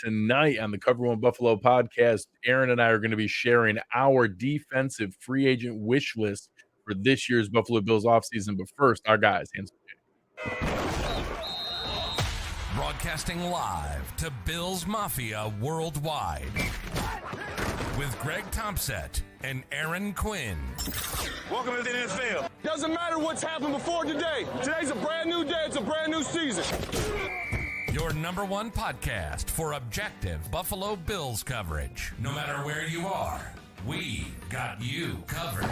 tonight on the Cover One Buffalo podcast, Aaron and I are going to be sharing our defensive free agent wish list for this year's Buffalo Bills offseason. But first, our guys, hands. Broadcasting live to Bills Mafia worldwide with Greg Tompsett and Aaron Quinn. Welcome to the NFL. Doesn't matter what's happened before today. Today's a brand new day. It's a brand new season. Your number one podcast for objective Buffalo Bills coverage. No matter where you are, we got you covered.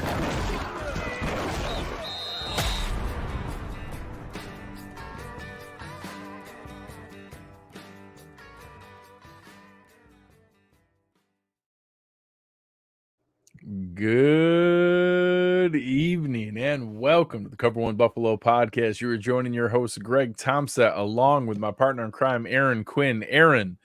Good evening and welcome to the Cover One Buffalo podcast. You are joining your host Greg Tompsett along with my partner in crime Aaron Quinn. Aaron,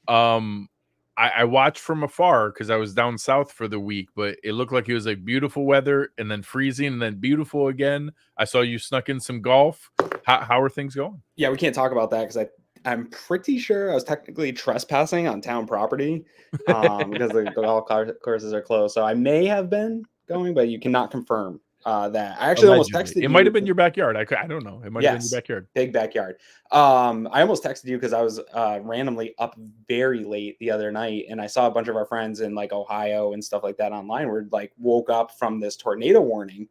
I watched from afar because I was down south for the week, but it looked like it was like beautiful weather and then freezing and then beautiful again. I saw you snuck in some golf. How are things going? Yeah, we can't talk about that because I'm pretty sure I was technically trespassing on town property because the golf courses are closed. So I may have been going, but you cannot confirm that. I actually almost texted you. It might have been your backyard. I don't know. It might have been your backyard. Big backyard. I almost texted you because I was randomly up very late the other night, and I saw a bunch of our friends in like Ohio and stuff like that online were like woke up from this tornado warning.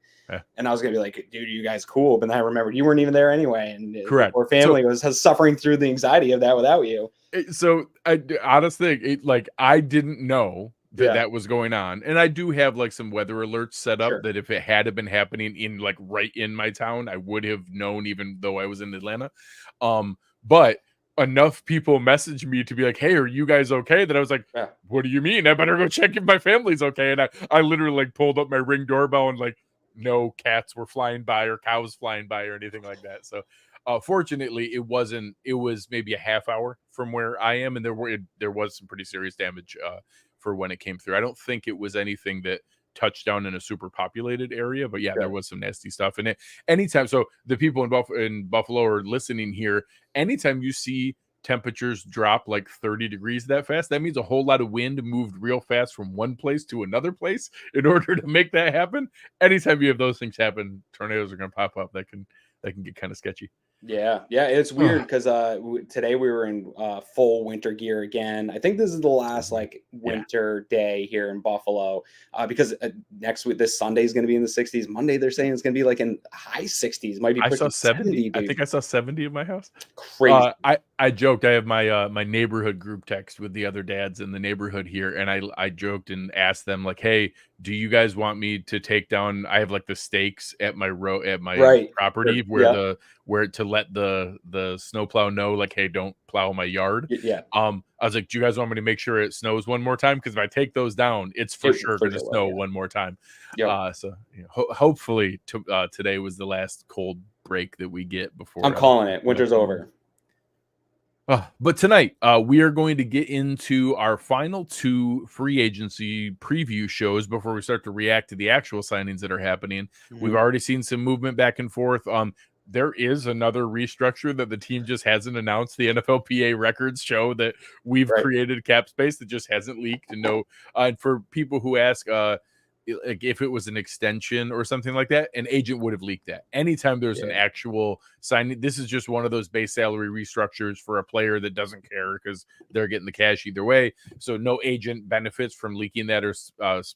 And I was gonna be like, dude, you guys cool? But then I remembered you weren't even there anyway, and correct. Our family was suffering through the anxiety of that without you. So honestly, I didn't know that was going on, and I do have like some weather alerts set up that if it had been happening in like right in my town, I would have known, even though I was in Atlanta. But enough people messaged me to be like, hey, are you guys okay? That I was like, what do you mean? I better go check if my family's okay. And I literally like pulled up my Ring doorbell and like no cats were flying by or cows flying by or anything like that. So fortunately it was maybe a half hour from where I am, and there was some pretty serious damage for when it came through. I don't think it was anything that touched down in a super populated area, but there was some nasty stuff in it. Anytime, so the people in Buffalo are listening here, anytime you see temperatures drop like 30 degrees that fast, that means a whole lot of wind moved real fast from one place to another place in order to make that happen. Anytime you have those things happen, tornadoes are going to pop up. That can get kind of sketchy. Yeah, it's weird because today we were in full winter gear again. I think this is the last like winter day here in Buffalo because next week, this Sunday is going to be in the 60s. Monday they're saying it's going to be like in high 60s. Might be. I saw 70. I think I saw 70 in my house. Crazy. I joked. I have my neighborhood group text with the other dads in the neighborhood here, and I joked and asked them like, hey, do you guys want me to take down? I have like the stakes at my property where to let the snowplow know like, hey, don't plow my yard. I was like, do you guys want me to make sure it snows one more time? Because if I take those down, it's for sure going to snow one more time. So hopefully today was the last cold break that we get before. I'm calling it. Winter's over. But tonight, we are going to get into our final two free agency preview shows before we start to react to the actual signings that are happening. Mm-hmm. We've already seen some movement back and forth. There is another restructure that the team just hasn't announced. The NFLPA records show that we've created cap space that just hasn't leaked. And for people who ask, like if it was an extension or something like that, an agent would have leaked that. Anytime there's an actual signing, this is just one of those base salary restructures for a player that doesn't care because they're getting the cash either way. So no agent benefits from leaking that or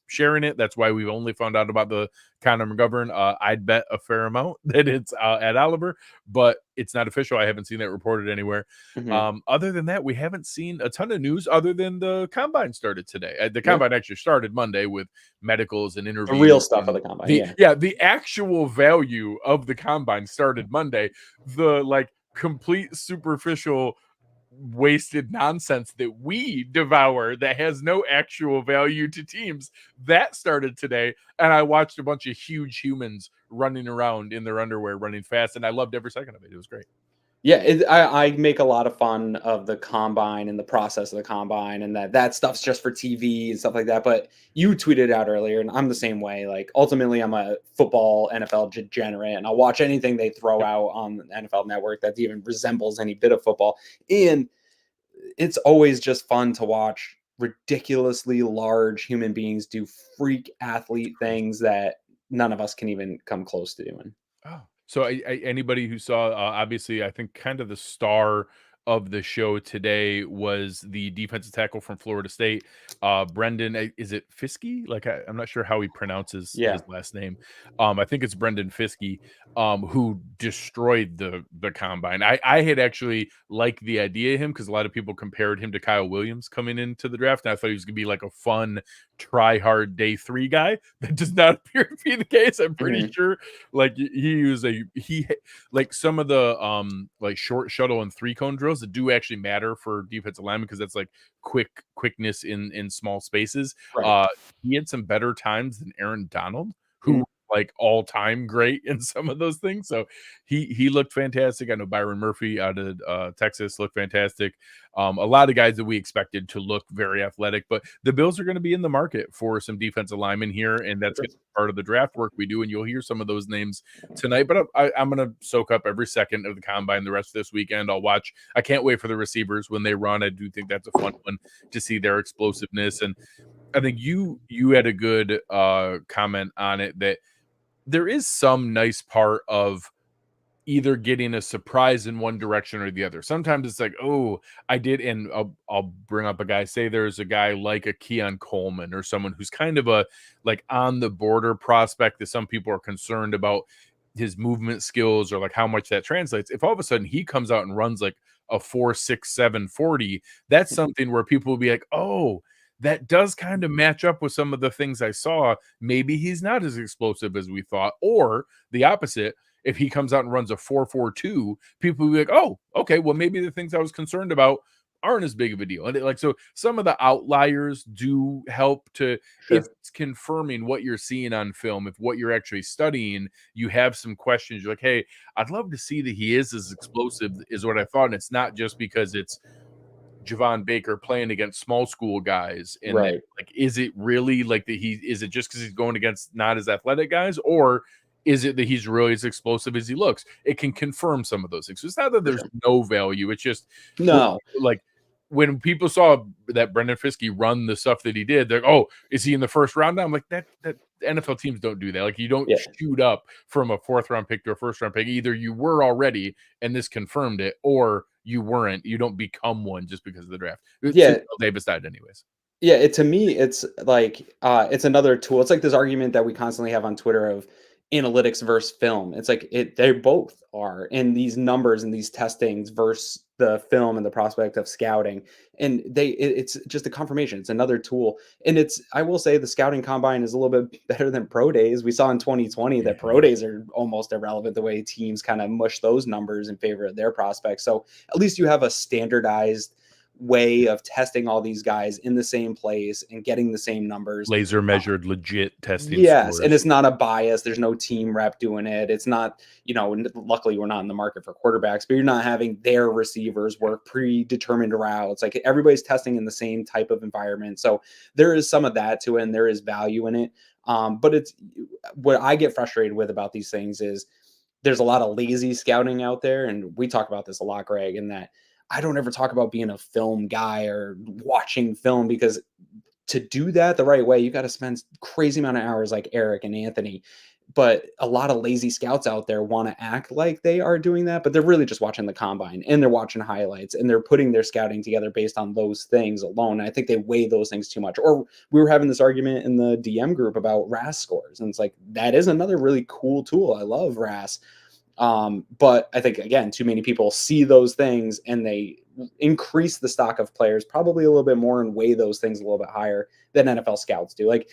sharing it. That's why we've only found out about the Connor McGovern. I'd bet a fair amount that it's at Oliver, but it's not official. I haven't seen that reported anywhere. Mm-hmm. Other than that, we haven't seen a ton of news other than the combine started today. The combine actually started Monday with medicals and interviews. The real stuff of the combine. The actual value of the combine started Monday. The like complete superficial wasted nonsense that we devour that has no actual value to teams, that started today. And I watched a bunch of huge humans running around in their underwear running fast, and I loved every second of it. It was great. Yeah, I make a lot of fun of the combine and the process of the combine, and that stuff's just for TV and stuff like that. But you tweeted out earlier, and I'm the same way. Like, ultimately, I'm a football NFL degenerate, and I'll watch anything they throw out on the NFL Network that even resembles any bit of football. And it's always just fun to watch ridiculously large human beings do freak athlete things that none of us can even come close to doing. Oh, so anybody who saw, obviously, I think kind of the star of the show today was the defensive tackle from Florida State, Brendan. Is it Fiske? Like I'm not sure how he pronounces Yeah. his last name. I think it's Brendan Fiske, who destroyed the combine. I had actually liked the idea of him because a lot of people compared him to Kyle Williams coming into the draft, and I thought he was gonna be like a fun, try hard day 3 guy. That does not appear to be the case. I'm pretty sure like he like some of the like short shuttle and 3-cone drills that do actually matter for defensive linemen because that's like quickness in small spaces. Right. He had some better times than Aaron Donald, Mhm. who like all time great in some of those things. So he looked fantastic. I know Byron Murphy out of Texas looked fantastic. A lot of guys that we expected to look very athletic, but the Bills are going to be in the market for some defensive linemen here, and that's gonna be part of the draft work we do. And you'll hear some of those names tonight. But I'm going to soak up every second of the combine the rest of this weekend. I'll watch. I can't wait for the receivers when they run. I do think that's a fun one to see their explosiveness. And I think you had a good comment on it that there is some nice part of either getting a surprise in one direction or the other. Sometimes it's like, oh, I did, and I'll bring up a guy. Say there's a guy like a Keon Coleman or someone who's kind of a like on the border prospect that some people are concerned about his movement skills or like how much that translates. If all of a sudden he comes out and runs like a 4.67 40, that's something where people will be like, oh, that does kind of match up with some of the things I saw. Maybe he's not as explosive as we thought, or the opposite. If he comes out and runs a 4.42, people will be like, oh, okay, well, maybe the things I was concerned about aren't as big of a deal. And like, so some of the outliers do help to, if it's confirming what you're seeing on film, if what you're actually studying, you have some questions. You're like, hey, I'd love to see that he is as explosive as what I thought. And it's not just because it's Javon Baker playing against small school guys. And then, Right. like, is it really like that is it just because he's going against not as athletic guys, or is it that he's really as explosive as he looks? It can confirm some of those things. So it's not that there's no value. It's just No. like when people saw that Brendan Fiske run the stuff that he did, they're like, oh, is he in the first round now? I'm like, that NFL teams don't do that. Like, you don't shoot up from a 4th round pick to a 1st round pick. Either you were already and this confirmed it, or you weren't. You don't become one just because of the draft. Yeah. Davis died anyways. Yeah, to me, it's like it's another tool. It's like this argument that we constantly have on Twitter of analytics versus film. It's like they both are in these numbers and these testings versus the film and the prospect of scouting. And it's just a confirmation. It's another tool. And I will say the scouting combine is a little bit better than pro days. We saw in 2020 that pro days are almost irrelevant the way teams kind of mush those numbers in favor of their prospects. So at least you have a standardized way of testing all these guys in the same place and getting the same numbers, laser measured legit testing. Yes, scores. and it's not a bias. There's no team rep doing it. It's not, luckily we're not in the market for quarterbacks, but you're not having their receivers work predetermined routes. Like, everybody's testing in the same type of environment. So there is some of that to it, and there is value in it. But it's what I get frustrated with about these things is there's a lot of lazy scouting out there. And we talk about this a lot, Greg, in that I don't ever talk about being a film guy or watching film, because to do that the right way, you got to spend crazy amount of hours like Eric and Anthony. But a lot of lazy scouts out there want to act like they are doing that, but they're really just watching the combine and they're watching highlights and they're putting their scouting together based on those things alone. And I think they weigh those things too much. Or we were having this argument in the DM group about RAS scores. And it's like, that is another really cool tool. I love RAS. But I think, again, too many people see those things and they increase the stock of players probably a little bit more and weigh those things a little bit higher than NFL scouts do. Like,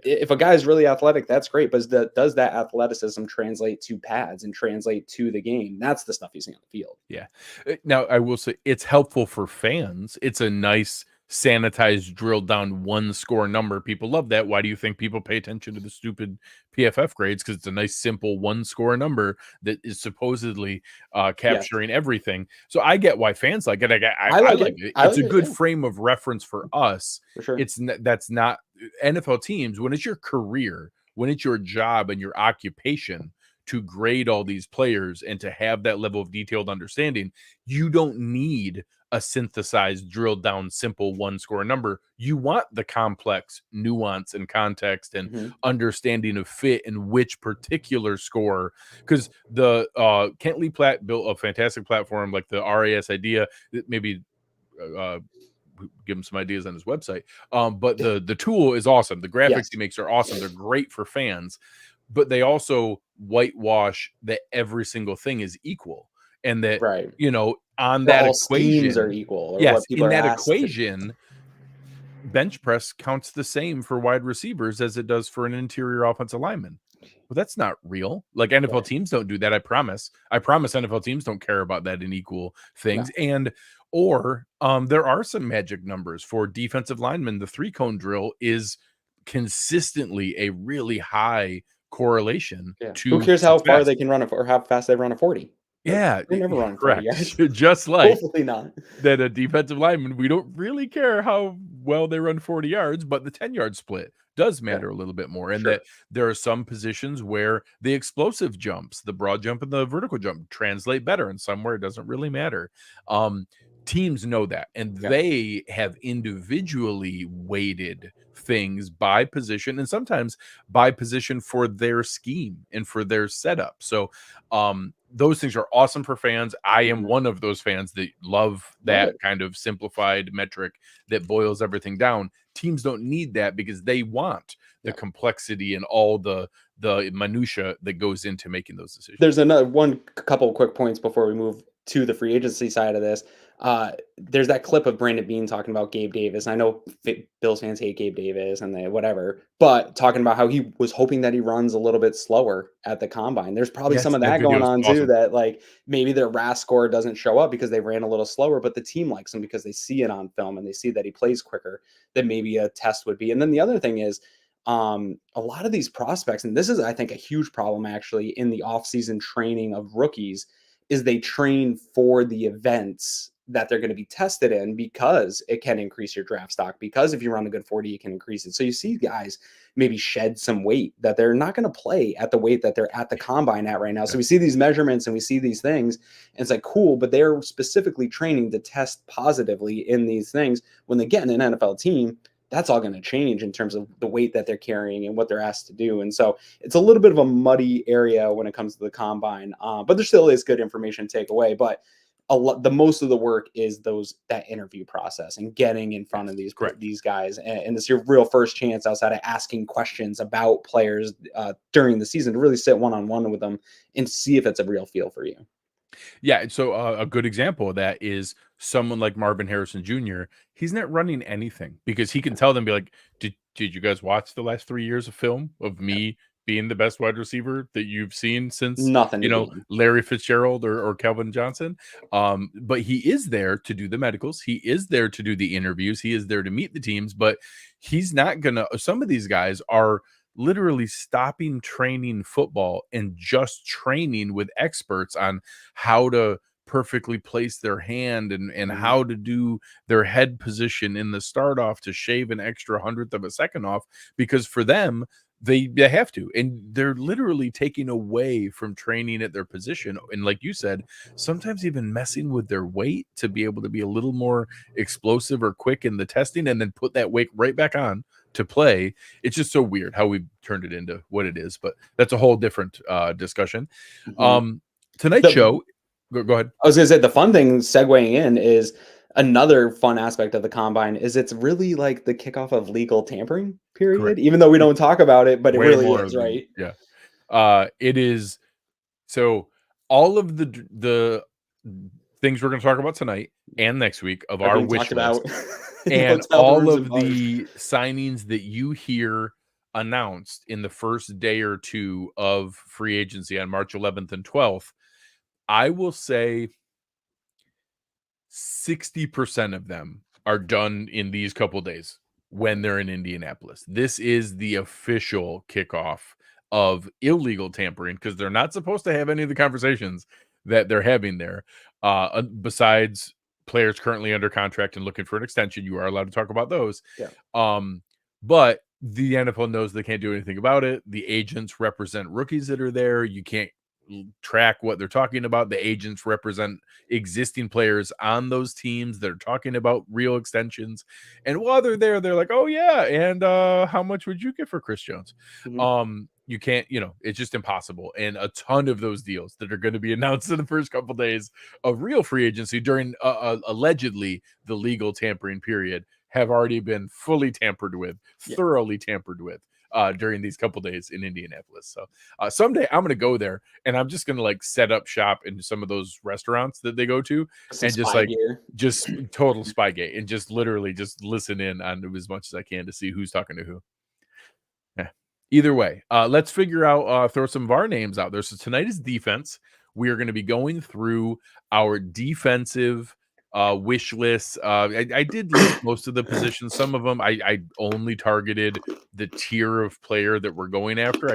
if a guy is really athletic, that's great. But does that athleticism translate to pads and translate to the game? That's the stuff you see on the field. Yeah. Now, I will say it's helpful for fans. It's a nice sanitized, drilled down one score number. People love that. Why do you think people pay attention to the stupid PFF grades? Because it's a nice, simple one score number that is supposedly capturing everything. So I get why fans like it. I like it. It's a good frame of reference for us. For sure. That's not NFL teams. When it's your career, when it's your job and your occupation, to grade all these players and to have that level of detailed understanding, you don't need a synthesized, drilled down, simple one score number. You want the complex nuance and context and understanding of fit and which particular score. Because the Kent Lee Platt built a fantastic platform like the RAS idea. Maybe give him some ideas on his website. But the tool is awesome. The graphics he makes are awesome. They're great for fans, but they also whitewash that every single thing is equal. And that, on that all equation, schemes are equal. Or yes, what people in are that asked equation, bench press counts the same for wide receivers as it does for an interior offensive lineman. Well, that's not real. Like NFL teams don't do that. I promise NFL teams don't care about that in equal things. And there are some magic numbers for defensive linemen. The 3-cone drill is consistently a really high correlation to who cares how far success. they can run or how fast they run a 40. Yeah, they never run 40 correct. yards. Just like Hopefully not. That a defensive lineman, we don't really care how well they run 40 yards, but the 10-yard split does matter a little bit more. And that there are some positions where the explosive jumps, the broad jump and the vertical jump, translate better, and somewhere it doesn't really matter. Teams know that, and they have individually weighted things by position and sometimes by position for their scheme and for their setup. So those things are awesome for fans. I am one of those fans that love that kind of simplified metric that boils everything down. Teams don't need that because they want the complexity and all the minutia that goes into making those decisions. There's couple quick points before we move to the free agency side of this. There's that clip of Brandon Beane talking about Gabe Davis. I know Bills fans hate Gabe Davis and whatever, but talking about how he was hoping that he runs a little bit slower at the combine. There's probably some of that going on too, that like maybe their RAS score doesn't show up because they ran a little slower, but the team likes him because they see it on film and they see that he plays quicker than maybe a test would be. And then the other thing is, a lot of these prospects, and this is, I think, a huge problem actually in the offseason training of rookies, is they train for the events that they're going to be tested in because it can increase your draft stock, because if you run a good 40, you can increase it. So you see guys maybe shed some weight that they're not going to play at the weight that they're at the combine at right now. So we see these measurements and we see these things and it's like, cool, but they're specifically training to test positively in these things. When they get in an NFL team, that's all going to change in terms of the weight that they're carrying and what they're asked to do. And so it's a little bit of a muddy area when it comes to the combine, but there still is good information to take away. But the most of the work is that interview process and getting in front of these guys. And it's your real first chance outside of asking questions about players during the season to really sit one-on-one with them and see if it's a real feel for you. Yeah, so a good example of that is someone like Marvin Harrison Jr. He's not running anything because he can tell them, be like, did you guys watch the last 3 years of film of me being the best wide receiver that you've seen since Larry Fitzgerald or Calvin Johnson? But he is there to do the medicals. He is there to do the interviews. He is there to meet the teams, but he's not gonna. Some of these guys are literally stopping training football and just training with experts on how to perfectly place their hand and how to do their head position in the start off to shave an extra 100th of a second off, because for them, they have to, and they're literally taking away from training at their position. And like you said, sometimes even messing with their weight to be able to be a little more explosive or quick in the testing and then put that weight right back on to play. It's just so weird how we've turned it into what it is, but that's a whole different discussion. Tonight's show, go ahead. I was gonna say the fun thing segueing in is another fun aspect of the combine is it's really like the kickoff of legal tampering period. Correct. Even though we don't talk about it, but it really is, right? Yeah. It is. So all of the things we're going to talk about tonight and next week of our wish list and all of the signings that you hear announced in the first day or two of free agency on March 11th and 12th, I will say 60% of them are done in these couple days when they're in Indianapolis. This is the official kickoff of illegal tampering, because they're not supposed to have any of the conversations that they're having there. Besides players currently under contract and looking for an extension, you are allowed to talk about those. But the NFL knows they can't do anything about it. The agents represent rookies that are there. You can't track what they're talking about. The agents represent existing players on those teams that are talking about real extensions. And while they're there, they're like, oh yeah, and how much would you get for Chris Jones? You can't, it's just impossible. And a ton of those deals that are going to be announced in the first couple days of real free agency during allegedly the legal tampering period have already been fully tampered with, thoroughly tampered with during these couple days in Indianapolis. So someday I'm going to go there and I'm just going to like set up shop in some of those restaurants that they go to and just like just total Spygate and just literally just listen in on as much as I can to see who's talking to who. Either way, let's figure out, throw some of our names out there. So tonight is defense. We are going to be going through our defensive wish lists. I did list most of the positions. Some of them I only targeted the tier of player that we're going after.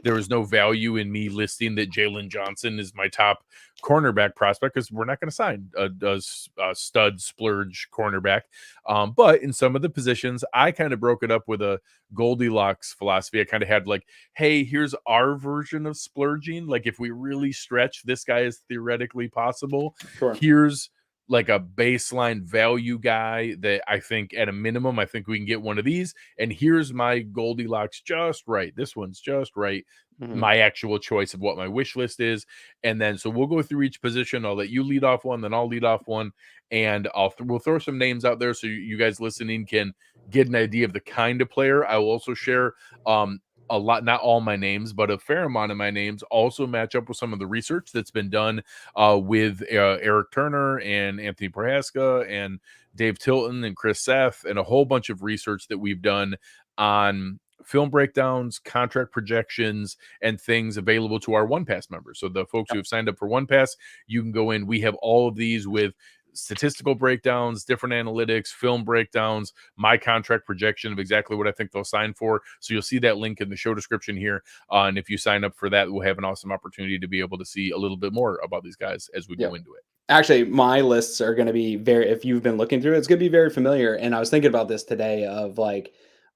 There was no value in me listing that Jalen Johnson is my top cornerback prospect because we're not going to sign a stud splurge cornerback. But in some of the positions, I kind of broke it up with a Goldilocks philosophy. I kind of had like, hey, here's our version of splurging. Like if we really stretch, this guy is theoretically possible. Sure. Here's like a baseline value guy that I think at a minimum, I think we can get one of these. And here's my Goldilocks just right. This one's just right. My actual choice of what my wish list is. And then, so we'll go through each position. I'll let you lead off one, then I'll lead off one. And we'll throw some names out there so you guys listening can get an idea of the kind of player. I will also share a lot, not all my names, but a fair amount of my names also match up with some of the research that's been done with Eric Turner and Anthony Prohaska and Dave Tilton and Chris Seth and a whole bunch of research that we've done on film breakdowns, contract projections, and things available to our One Pass members. So the folks who have signed up for One Pass, you can go in. We have all of these with statistical breakdowns, different analytics, film breakdowns, my contract projection of exactly what I think they'll sign for. So you'll see that link in the show description here. And if you sign up for that, we'll have an awesome opportunity to be able to see a little bit more about these guys as we go into it. Actually, my lists are going to be if you've been looking through it, it's going to be very familiar. And I was thinking about this today of like,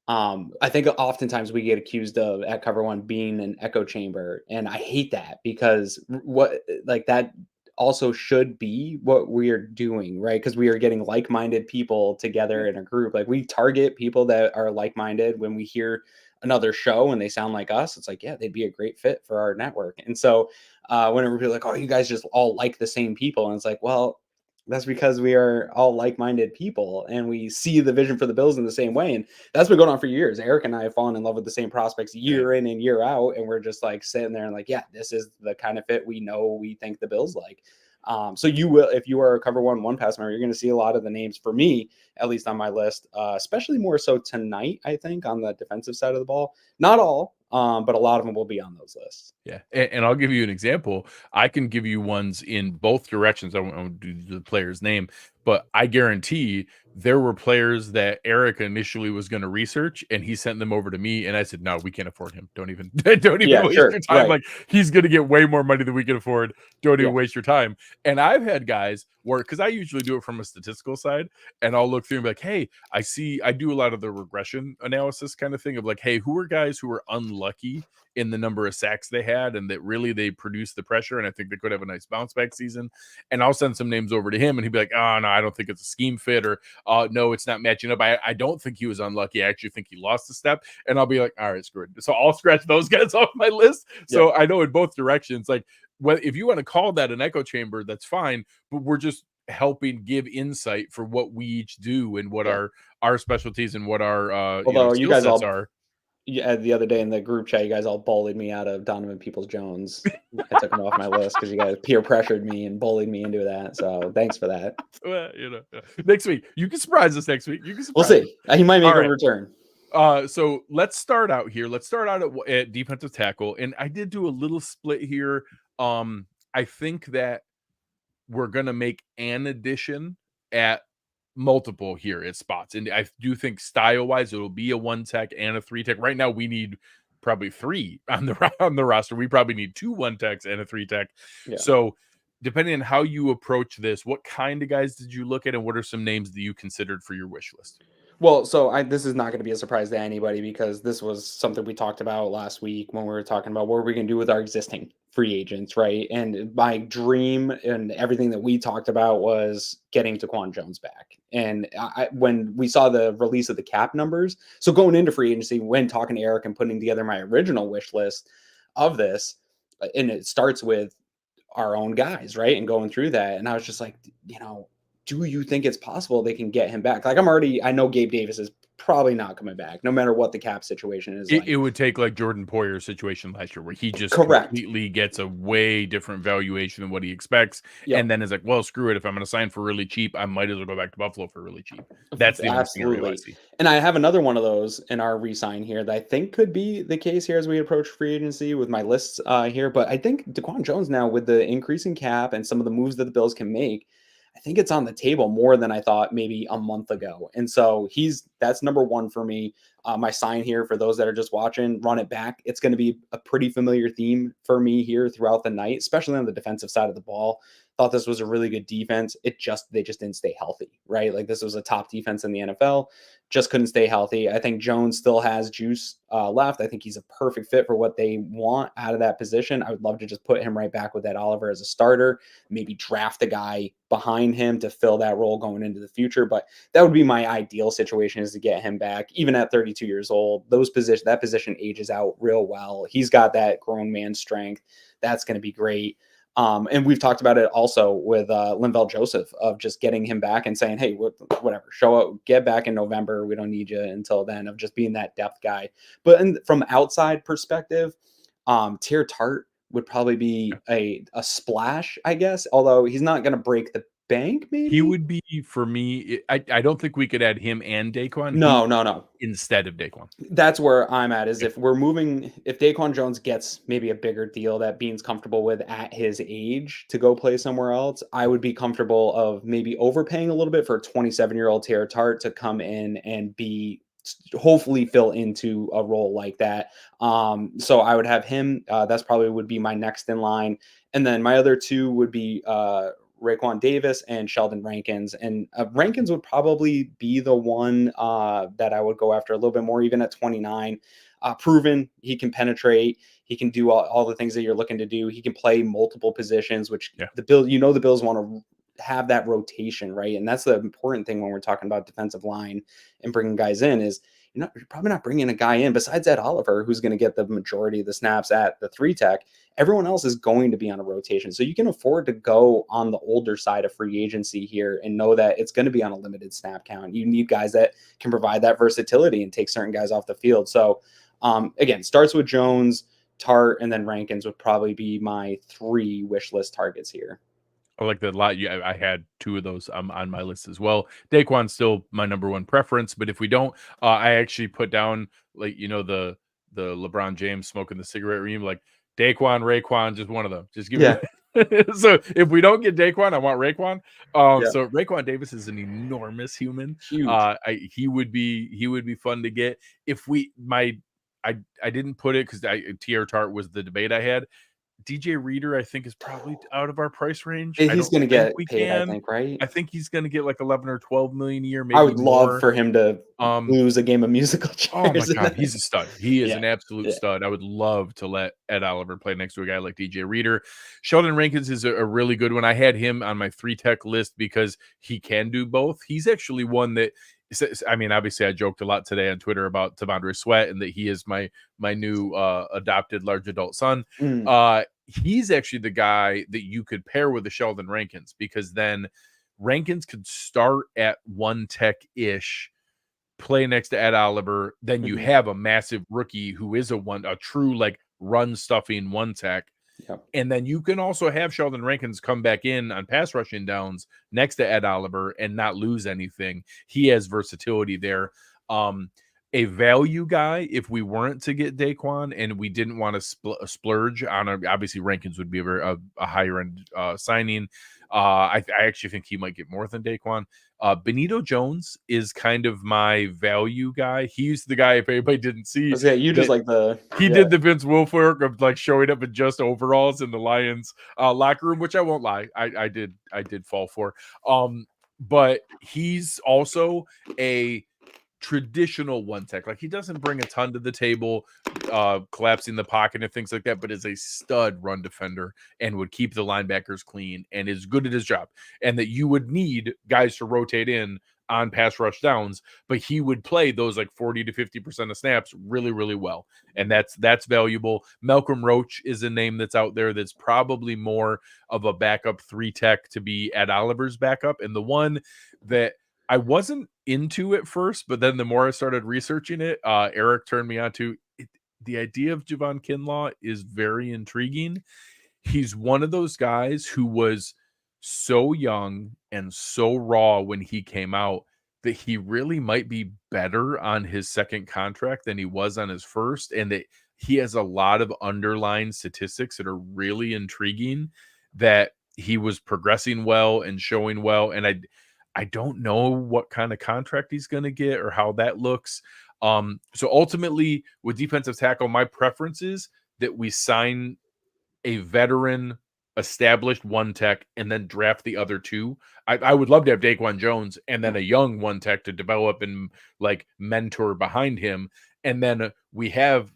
I think oftentimes we get accused of at Cover One being an echo chamber. And I hate that because that also should be what we are doing, right? Because we are getting like-minded people together in a group. Like we target people that are like-minded. When we hear another show and they sound like us, it's like, yeah, they'd be a great fit for our network. And so whenever people are like, oh, you guys just all like the same people, and it's like, well, that's because we are all like-minded people and we see the vision for the Bills in the same way. And that's been going on for years. Eric and I have fallen in love with the same prospects year in and year out. And we're just like sitting there and like, yeah, this is the kind of fit we think the Bills like. So you will, if you are a Cover One Pass member, you're going to see a lot of the names for me, at least on my list, especially more so tonight, I think, on the defensive side of the ball. Not all, but a lot of them will be on those lists. Yeah. And I'll give you an example. I can give you ones in both directions. I won't do the player's name, but I guarantee there were players that Eric initially was going to research and he sent them over to me. And I said, no, we can't afford him. Don't even waste your time. Right. Like he's going to get way more money than we can afford. Don't even waste your time. And I've had guys where, because I usually do it from a statistical side, and I'll look through and be like, hey, I do a lot of the regression analysis kind of thing of like, hey, who are guys who were unlucky in the number of sacks they had and that really they produced the pressure, and I think they could have a nice bounce back season. And I'll send some names over to him and he'd be like, oh no, I don't think it's a scheme fit, or no, it's not matching up. I don't think he was unlucky. I actually think he lost a step. And I'll be like, all right, screw it. So I'll scratch those guys off my list. So I know in both directions, like, well, if you want to call that an echo chamber, that's fine, but we're just helping give insight for what we each do and what our specialties and what our you guys sets all are. Yeah, the other day in the group chat, you guys all bullied me out of Donovan Peoples-Jones. I took him off my list because you guys peer pressured me and bullied me into that. So thanks for that. Well, next week you can surprise us. Next week we'll see. He might make a return. So let's start out here. Let's start out at defensive tackle, and I did do a little split here. I think that we're gonna make an addition at multiple here at spots, and I do think style wise it'll be a 1 tech and a 3 tech. Right now we need probably 3 on the roster. We probably need 2 1 techs and a 3 tech. So depending on how you approach this, what kind of guys did you look at, and what are some names that you considered for your wish list? Well, so this is not going to be a surprise to anybody because this was something we talked about last week when we were talking about what we're going to do with our existing free agents, right? And my dream and everything that we talked about was getting Daquan Jones back. And when we saw the release of the cap numbers, so going into free agency, when talking to Eric and putting together my original wish list of this, and it starts with our own guys, right? And going through that. And I was just like, do you think it's possible they can get him back? Like I know Gabe Davis is probably not coming back, no matter what the cap situation is like. It would take like Jordan Poyer's situation last year where he just Correct. completely gets a way different valuation than what he expects. Yep. And then is like, well, screw it. If I'm going to sign for really cheap, I might as well go back to Buffalo for really cheap. That's the only scenario I see. And I have another one of those in our re-sign here that I think could be the case here as we approach free agency with my lists here. But I think Daquan Jones now, with the increasing cap and some of the moves that the Bills can make, I think it's on the table more than I thought maybe a month ago. And so that's number one for me. My sign here for those that are just watching, run it back. It's going to be a pretty familiar theme for me here throughout the night, especially on the defensive side of the ball. Thought this was a really good defense. They just didn't stay healthy, right? Like this was a top defense in the NFL, just couldn't stay healthy. I think Jones still has juice left. I think he's a perfect fit for what they want out of that position. I would love to just put him right back with Ed Oliver as a starter, maybe draft a guy behind him to fill that role going into the future. But that would be my ideal situation, is to get him back, even at 32 years old. That position ages out real well. He's got that grown man strength. That's going to be great. And we've talked about it also with Linval Joseph, of just getting him back and saying, hey, whatever, show up, get back in November. We don't need you until then, of just being that depth guy. But from outside perspective, Tier Tart would probably be a splash, I guess, although he's not going to break the bank. Maybe he would be, for me. I don't think we could add him and Daquan. No. Instead of Daquan. That's where I'm at, is if Daquan Jones gets maybe a bigger deal that Bean's comfortable with at his age to go play somewhere else, I would be comfortable of maybe overpaying a little bit for a 27-year-old Tier Tart to come in and hopefully fill into a role like that. So I would have him. That's probably would be my next in line. And then my other two would be Raekwon Davis and Sheldon Rankins. And Rankins would probably be the one that I would go after a little bit more, even at 29. Proven he can penetrate. He can do all the things that you're looking to do. He can play multiple positions, which the Bills want to have that rotation, right? And that's the important thing when we're talking about defensive line and bringing guys in, is you're probably not bringing a guy in besides Ed Oliver, who's going to get the majority of the snaps at the 3-tech. Everyone else is going to be on a rotation. So you can afford to go on the older side of free agency here and know that it's going to be on a limited snap count. You need guys that can provide that versatility and take certain guys off the field. So again, starts with Jones, Tart, and then Rankins would probably be my 3 wish list targets here. I like that a lot. I had 2 of those on my list as well. Daquan's still my number 1 preference, but if we don't, I actually put down, like, the LeBron James smoking the cigarette ream, like Daquan, Raekwon, just one of them. Just give me. So if we don't get Daquan, I want Raekwon. So Raekwon Davis is an enormous human. Huge. He would be fun to get. If I didn't put it because Tier Tart was the debate I had. DJ Reader, I think, is probably out of our price range. He's going to get paid, I think, right? I think he's going to get like 11 or 12 million a year. Maybe I would more. love for him to lose a game of musical chairs. Oh my God, he's a stud. He is an absolute stud. I would love to let Ed Oliver play next to a guy like DJ Reader. Sheldon Rankins is a really good one. I had him on my 3-tech list because he can do both. He's actually one that, I mean, obviously I joked a lot today on Twitter about Tavondre Sweat and that he is my new adopted large adult son. He's actually the guy that you could pair with the Sheldon Rankins, because then Rankins could start at 1-tech-ish, play next to Ed Oliver. Then you have a massive rookie who is a true like run stuffing 1-tech. And then you can also have Sheldon Rankins come back in on pass rushing downs next to Ed Oliver and not lose anything. He has versatility there. A value guy, if we weren't to get Daquan and we didn't want to splurge on obviously Rankins would be a higher end signing. I actually think he might get more than Daquan. Benito Jones is kind of my value guy. He's the guy, if anybody didn't see, he did the Vince Wilf work of like showing up in just overalls in the Lions locker room, which I won't lie, I did fall for. But he's also a traditional one tech. Like he doesn't bring a ton to the table, collapsing the pocket and things like that, but is a stud run defender and would keep the linebackers clean and is good at his job. And that you would need guys to rotate in on pass rush downs, but he would play those like 40 to 50% of snaps really, really well. And that's valuable. Malcolm Roach is a name that's out there that's probably more of a backup 3 tech to be Ed Oliver's backup. And the one that I wasn't into at first, but then the more I started researching it, Eric turned me on to it. The idea of Javon Kinlaw is very intriguing. He's one of those guys who was so young and so raw when he came out that he really might be better on his second contract than he was on his first, and that he has a lot of underlying statistics that are really intriguing, that he was progressing well and showing well. And I don't know what kind of contract he's going to get or how that looks. So ultimately with defensive tackle, my preference is that we sign a veteran established one tech and then draft the other two. I would love to have Daquan Jones and then a young one tech to develop and like mentor behind him. And then we have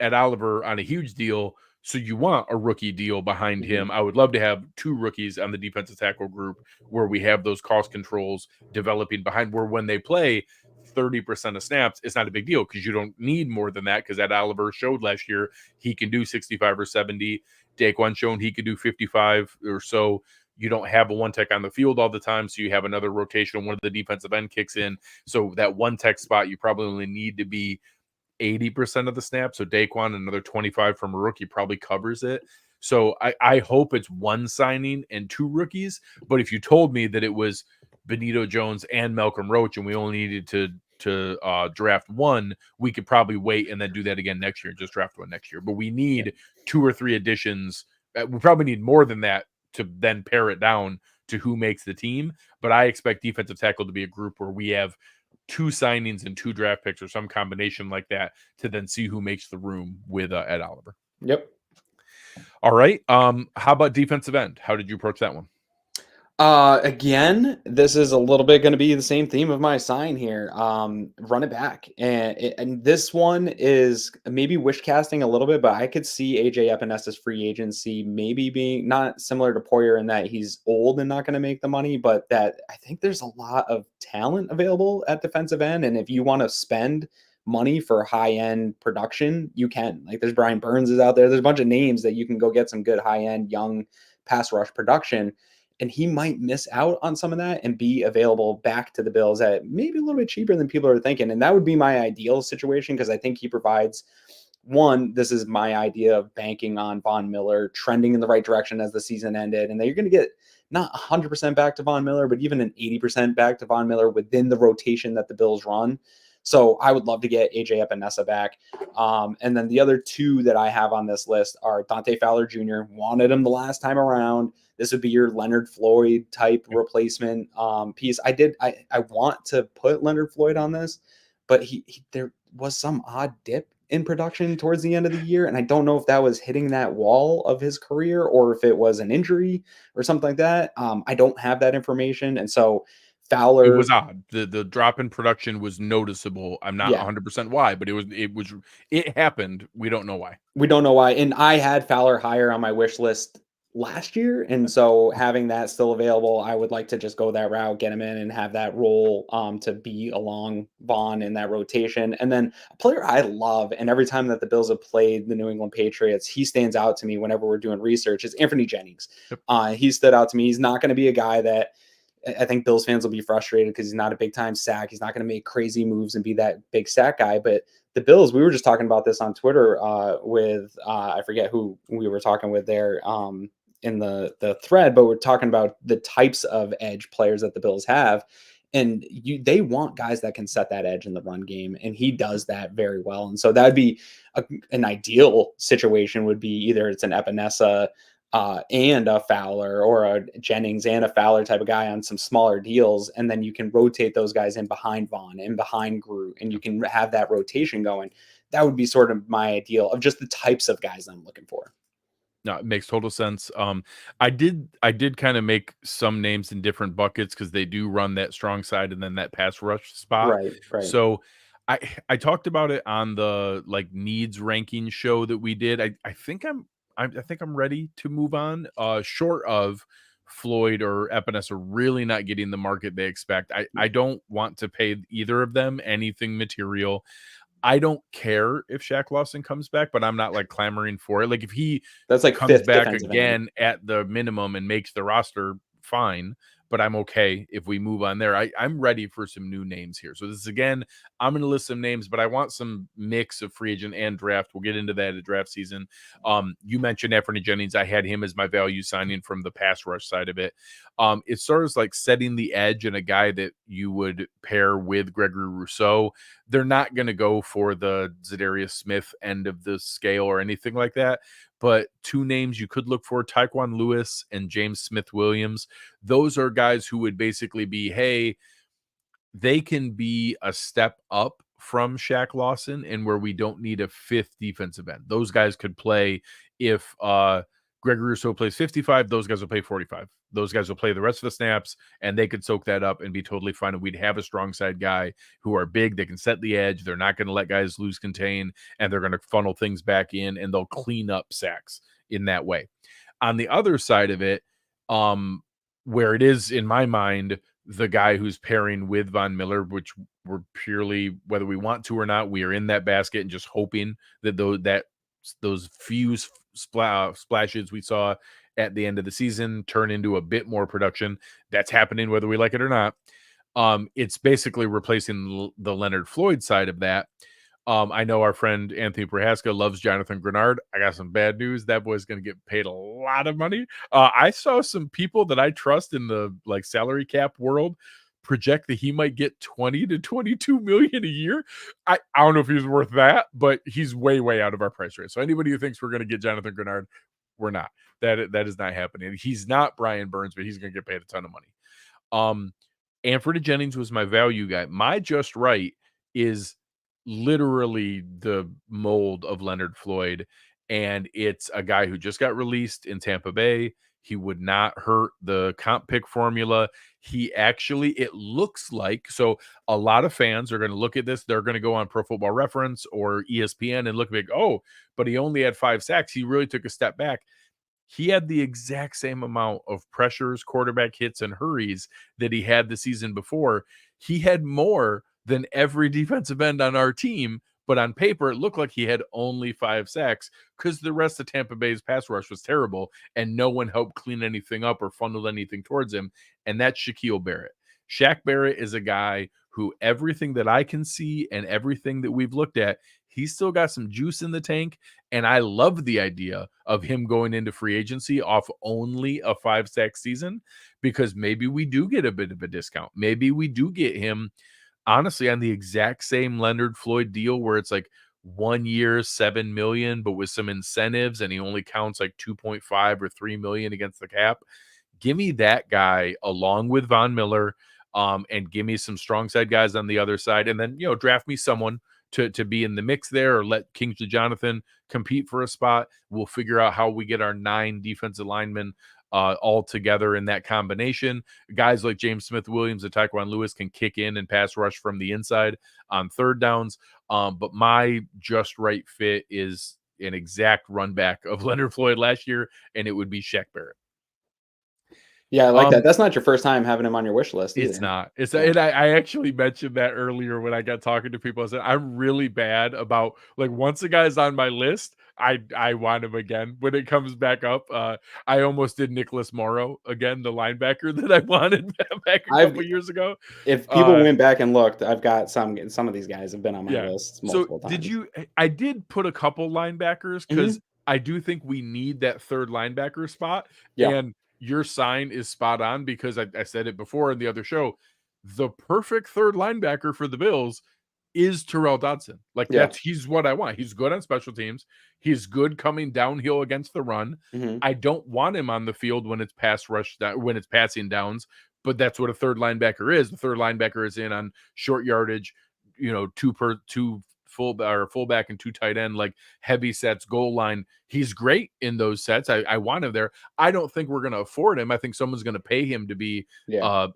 Ed Oliver on a huge deal. So you want a rookie deal behind him. I would love to have 2 rookies on the defensive tackle group where we have those cost controls developing behind, where when they play 30% of snaps, it's not a big deal because you don't need more than that, because Ed Oliver showed last year he can do 65 or 70. Daquan shown he could do 55 or so. You don't have a one tech on the field all the time, so you have another rotation. One of the defensive end kicks in. So that one tech spot, you probably only need to be 80% of the snap. So Daquan, another 25 from a rookie, probably covers it. So I hope it's one signing and 2 rookies. But if you told me that it was Benito Jones and Malcolm Roach and we only needed to draft 1, we could probably wait and then do that again next year and just draft 1 next year. But we need 2 or 3 additions. We probably need more than that to then pare it down to who makes the team. But I expect defensive tackle to be a group where we have 2 signings and 2 draft picks or some combination like that to then see who makes the room with Ed Oliver. Yep. All right. How about defensive end? How did you approach that one? Again, this is a little bit going to be the same theme of my sign here. Run it back. And this one is maybe wish casting a little bit, but I could see AJ Epenesa's free agency maybe being not similar to Poyer in that he's old and not going to make the money, but that I think there's a lot of talent available at defensive end. And if you want to spend money for high-end production, you can. Like there's Brian Burns is out there. There's a bunch of names that you can go get some good high-end young pass rush production. And he might miss out on some of that and be available back to the Bills at maybe a little bit cheaper than people are thinking. And that would be my ideal situation, because I think he provides one. This is my idea of banking on Von Miller trending in the right direction as the season ended. And then you're going to get not 100% back to Von Miller, but even an 80% back to Von Miller within the rotation that the Bills run. So I would love to get AJ Epinesa back. And then the other 2 that I have on this list are Dante Fowler Jr. Wanted him the last time around. This would be your Leonard Floyd type replacement piece. I want to put Leonard Floyd on this, but there was some odd dip in production towards the end of the year. And I don't know if that was hitting that wall of his career or if it was an injury or something like that. I don't have that information. And so Fowler, it was odd. The drop in production was noticeable. I'm not 100% why, but it happened. We don't know why. We don't know why. And I had Fowler higher on my wish list last year. And so having that still available, I would like to just go that route, get him in and have that role to be along Vaughn in that rotation. And then a player I love, and every time that the Bills have played the New England Patriots, he stands out to me whenever we're doing research, is Anthony Jennings. Yep. He stood out to me. He's not going to be a guy that I think Bills fans will be frustrated because he's not a big time sack. He's not going to make crazy moves and be that big sack guy. But the Bills, we were just talking about this on Twitter with I forget who we were talking with there in the thread, but we're talking about the types of edge players that the Bills have. And they want guys that can set that edge in the run game. And he does that very well. And so that would be an ideal situation, would be either it's an Epinesa and a Fowler, or a Jennings and a Fowler type of guy on some smaller deals. And then you can rotate those guys in behind Vaughn and behind Groot, and you can have that rotation going. That would be sort of my ideal of just the types of guys I'm looking for. No, it makes total sense. I did kind of make some names in different buckets because they do run that strong side and then that pass rush spot. Right, right. So I I talked about it on the like needs ranking show that we did. I think I'm ready to move on. Short of Floyd or Epinesa really not getting the market they expect. I don't want to pay either of them anything material. I don't care if Shaq Lawson comes back, but I'm not like clamoring for it. Like if he That's like comes fifth back defensive end. again at the minimum and makes the roster, fine. But I'm okay if we move on there. I'm ready for some new names here. So this is again, I'm going to list some names, but I want some mix of free agent and draft. We'll get into that at draft season. You mentioned Anthony Jennings. I had him as my value signing from the pass rush side of it. It's sort of like setting the edge and a guy that you would pair with Gregory Rousseau. They're not going to go for the Zadarius Smith end of the scale or anything like that. But two names you could look for, Tyquan Lewis and James Smith-Williams. Those are guys who would basically be, hey, they can be a step up from Shaq Lawson and where we don't need a fifth defensive end. Those guys could play if Gregory Rousseau plays 55, those guys will play 45. Those guys will play the rest of the snaps and they could soak that up and be totally fine. And we'd have a strong side guy who are big. They can set the edge. They're not going to let guys lose contain and they're going to funnel things back in and they'll clean up sacks in that way. On the other side of it, where it is in my mind, the guy who's pairing with Von Miller, which we're purely, whether we want to or not, we are in that basket and just hoping that those few splashes we saw at the end of the season turn into a bit more production. That's happening whether we like it or not. It's basically replacing the Leonard Floyd side of that. I know our friend Anthony Prohaska loves Jonathan Grenard. I got some bad news. That boy's going to get paid a lot of money. I saw some people that I trust in the like salary cap world project that he might get 20 to 22 million a year. I don't know if he's worth that, but he's way out of our price range. So anybody who thinks we're going to get Jonathan Grenard, we're not. That is not happening. He's not Brian Burns, but he's going to get paid a ton of money. Anthony Jennings was my value guy. My just right is literally the mold of Leonard Floyd, and it's a guy who just got released in Tampa Bay. He would not hurt the comp pick formula. He actually, it looks like, so a lot of fans are going to look at this. They're going to go on Pro Football Reference or ESPN and look like, oh, but he only had 5 sacks. He really took a step back. He had the exact same amount of pressures, quarterback hits, and hurries that he had the season before. He had more than every defensive end on our team, but on paper, it looked like he had only 5 sacks because the rest of Tampa Bay's pass rush was terrible, and no one helped clean anything up or funneled anything towards him, and that's Shaquille Barrett. Shaq Barrett is a guy who everything that I can see and everything that we've looked at, he's still got some juice in the tank. And I love the idea of him going into free agency off only a 5-sack season, because maybe we do get a bit of a discount. Maybe we do get him, honestly, on the exact same Leonard Floyd deal where it's like 1 year, $7 million, but with some incentives, and he only counts like 2.5 or 3 million against the cap. Give me that guy along with Von Miller, and give me some strong side guys on the other side, and then draft me someone to be in the mix there, or let Kingsley Jonathan compete for a spot. We'll figure out how we get our 9 defensive linemen all together in that combination. Guys like James Smith-Williams and Tyquan Lewis can kick in and pass rush from the inside on third downs. But my just right fit is an exact run back of Leonard Floyd last year, and it would be Shaq Barrett. Yeah, I like that. That's not your first time having him on your wish list either. It's not. And I actually mentioned that earlier when I got talking to people. I said, I'm really bad about, like, once a guy's on my list, I want him again when it comes back up. I almost did Nicholas Morrow again, the linebacker that I wanted back a couple years ago. If people went back and looked, I've got some of these guys have been on my list multiple times. I did put a couple linebackers because I do think we need that third linebacker spot. Yeah. And your sign is spot on, because I said it before in the other show. The perfect third linebacker for the Bills is Terrell Dodson. Like, he's what I want. He's good on special teams. He's good coming downhill against the run. I don't want him on the field when it's pass rush, when it's passing downs, but that's what a third linebacker is. The third linebacker is in on short yardage, 2 fullback and 2 tight end, like heavy sets, goal line. He's great in those sets. I want him there. I don't think we're going to afford him. I think someone's going to pay him to be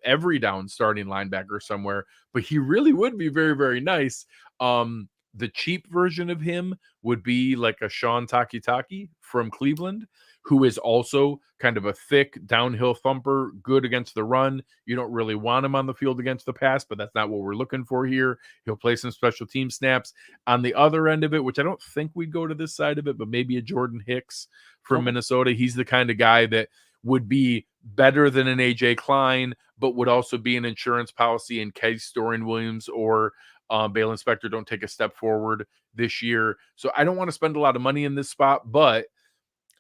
every down starting linebacker somewhere, but he really would be very, very nice. The cheap version of him would be like a Sean Takitaki from Cleveland, who is also kind of a thick downhill thumper, good against the run. You don't really want him on the field against the pass, but that's not what we're looking for here. He'll play some special team snaps. On the other end of it, which I don't think we'd go to this side of it, but maybe a Jordan Hicks from Minnesota. He's the kind of guy that would be better than an AJ Klein, but would also be an insurance policy in case Dorian Williams or Bale Inspector don't take a step forward this year. So I don't want to spend a lot of money in this spot, but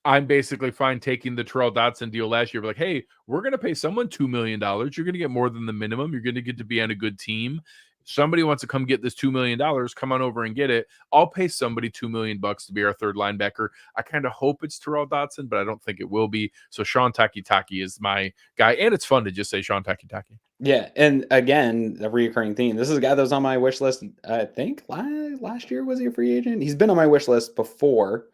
I'm basically fine taking the Terrell Dotson deal last year. Like, hey, we're going to pay someone $2 million. You're going to get more than the minimum. You're going to get to be on a good team. Somebody wants to come get this $2 million. Come on over and get it. I'll pay somebody $2 million to be our third linebacker. I kind of hope it's Terrell Dotson, but I don't think it will be. So Sean Takitaki is my guy. And it's fun to just say Sean Takitaki. Yeah. And again, a recurring theme. This is a guy that was on my wish list. I think last year was he a free agent? He's been on my wish list before.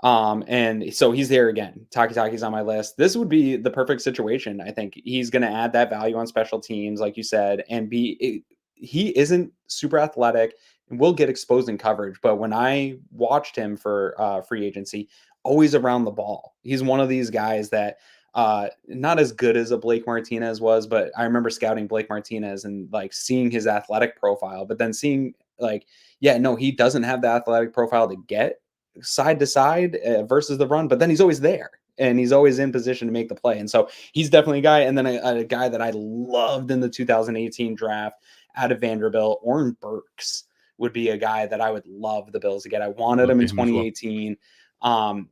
And so he's there again. Takitaki's on my list. This would be the perfect situation. I think he's going to add that value on special teams, like you said, and he isn't super athletic and will get exposed in coverage. But when I watched him for free agency, always around the ball. He's one of these guys that not as good as a Blake Martinez was, but I remember scouting Blake Martinez and like seeing his athletic profile, but then seeing like, yeah, no, he doesn't have the athletic profile to get side to side versus the run, but then he's always there and he's always in position to make the play. And so he's definitely a guy. And then a guy that I loved in the 2018 draft out of Vanderbilt, Oren Burks would be a guy that I would love the Bills to get. I wanted him in 2018.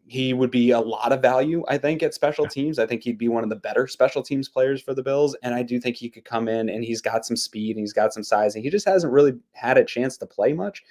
He would be a lot of value, I think, at special teams. I think he'd be one of the better special teams players for the Bills. And I do think he could come in and he's got some speed and he's got some size and he just hasn't really had a chance to play much.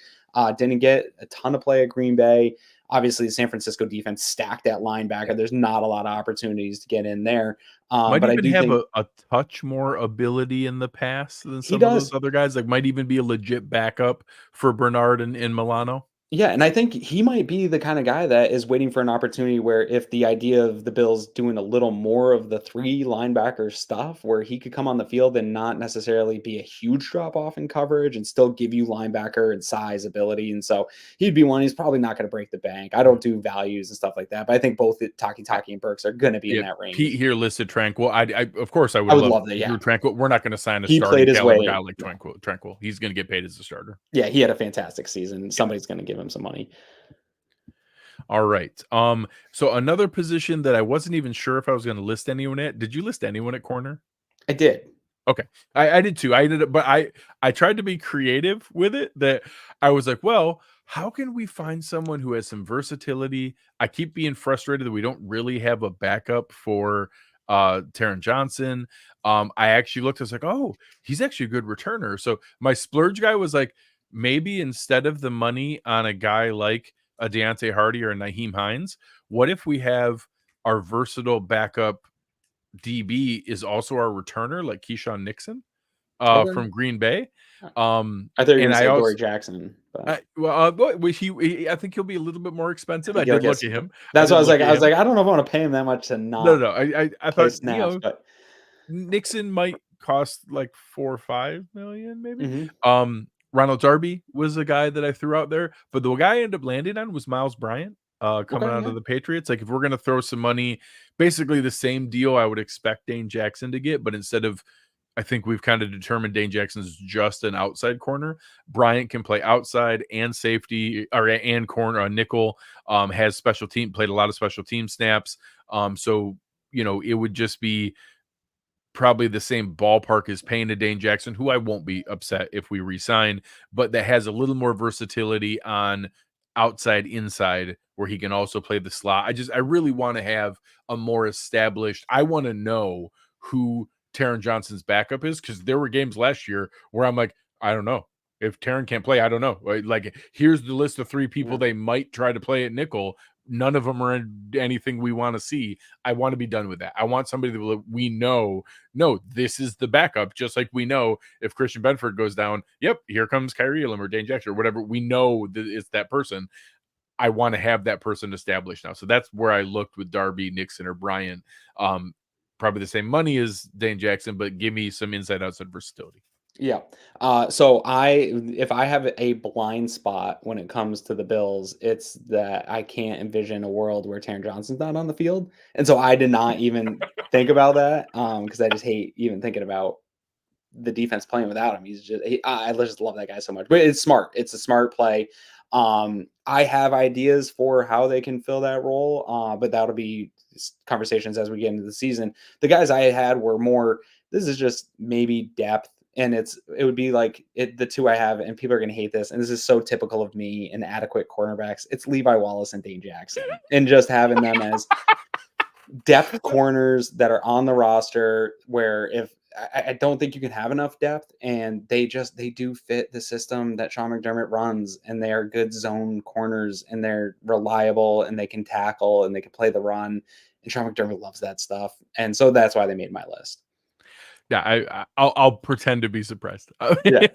Didn't get a ton of play at Green Bay. Obviously, the San Francisco defense stacked at linebacker. There's not a lot of opportunities to get in there. Might but even I do have think a touch more ability in the pass than some of those other guys. Like, might even be a legit backup for Bernard and Milano. Yeah, and I think he might be the kind of guy that is waiting for an opportunity where if the idea of the Bills doing a little more of the 3 linebacker stuff where he could come on the field and not necessarily be a huge drop off in coverage and still give you linebacker and size ability. And so he'd be one. He's probably not going to break the bank. I don't do values and stuff like that, but I think both Takitaki and Burks are going to be in that range. Pete here listed Tranquil. I of course I would love that. Yeah, Tranquil. We're not going to sign a starting caliber guy like Tranquil. He's going to get paid as a starter. Yeah, he had a fantastic season. Somebody's going to give him some money. All right. So another position that I wasn't even sure if I was going to list anyone at. Did you list anyone at corner? I did. Okay. I did too. I did it, but I tried to be creative with it, that I was like, well, how can we find someone who has some versatility? I keep being frustrated that we don't really have a backup for Taron Johnson. I actually looked, I was like, oh, he's actually a good returner. So my splurge guy was like, maybe instead of the money on a guy like a Deontay Hardy or a Nyheim Hines, what if we have our versatile backup DB is also our returner, like Keyshawn Nixon from Green Bay? I thought you were going to say Dory Jackson. But... I think he'll be a little bit more expensive. I did look at him. That's what I was like. I was like, I don't know if I want to pay him that much to not. No. I thought snaps, but Nixon might cost like $4 or $5 million, maybe. Mm-hmm. Ronald Darby was a guy that I threw out there, but the guy I ended up landing on was Miles Bryant coming out of the Patriots. Like, if we're going to throw some money, basically the same deal I would expect Dane Jackson to get, but instead of, I think we've kind of determined Dane Jackson's just an outside corner. Bryant can play outside and safety and corner, nickel, has played a lot of special team snaps. So, it would just be probably the same ballpark as paying to Dane Jackson, who I won't be upset if we re-sign, but that has a little more versatility on outside, inside, where he can also play the slot. I really want to have a more established, I want to know who Taron Johnson's backup is, because there were games last year where I'm like, I don't know. If Taron can't play, I don't know. Like, here's the list of 3 people they might try to play at nickel, none of them are anything we want to see. I want to be done with that. I want somebody that we know, no, this is the backup. Just like we know if Christian Benford goes down, yep, here comes Kyrie Elam or Dane Jackson or whatever. We know that it's that person. I want to have that person established now. So that's where I looked with Darby, Nixon, or Bryant. Probably the same money as Dane Jackson, but give me some inside outside versatility. Yeah. If I have a blind spot when it comes to the Bills, it's that I can't envision a world where Taron Johnson's not on the field. And so I did not even think about that. Because I just hate even thinking about the defense playing without him. I just love that guy so much. But it's smart. It's a smart play. I have ideas for how they can fill that role, but that'll be conversations as we get into the season. The guys I had were more, this is just maybe depth. And it would be like the two I have, and people are going to hate this. And this is so typical of me and adequate cornerbacks. It's Levi Wallace and Dane Jackson, and just having them as depth corners that are on the roster where if I don't think you can have enough depth, and they do fit the system that Sean McDermott runs, and they are good zone corners, and they're reliable, and they can tackle, and they can play the run. And Sean McDermott loves that stuff. And so that's why they made my list. Yeah, I'll pretend to be surprised. Yeah.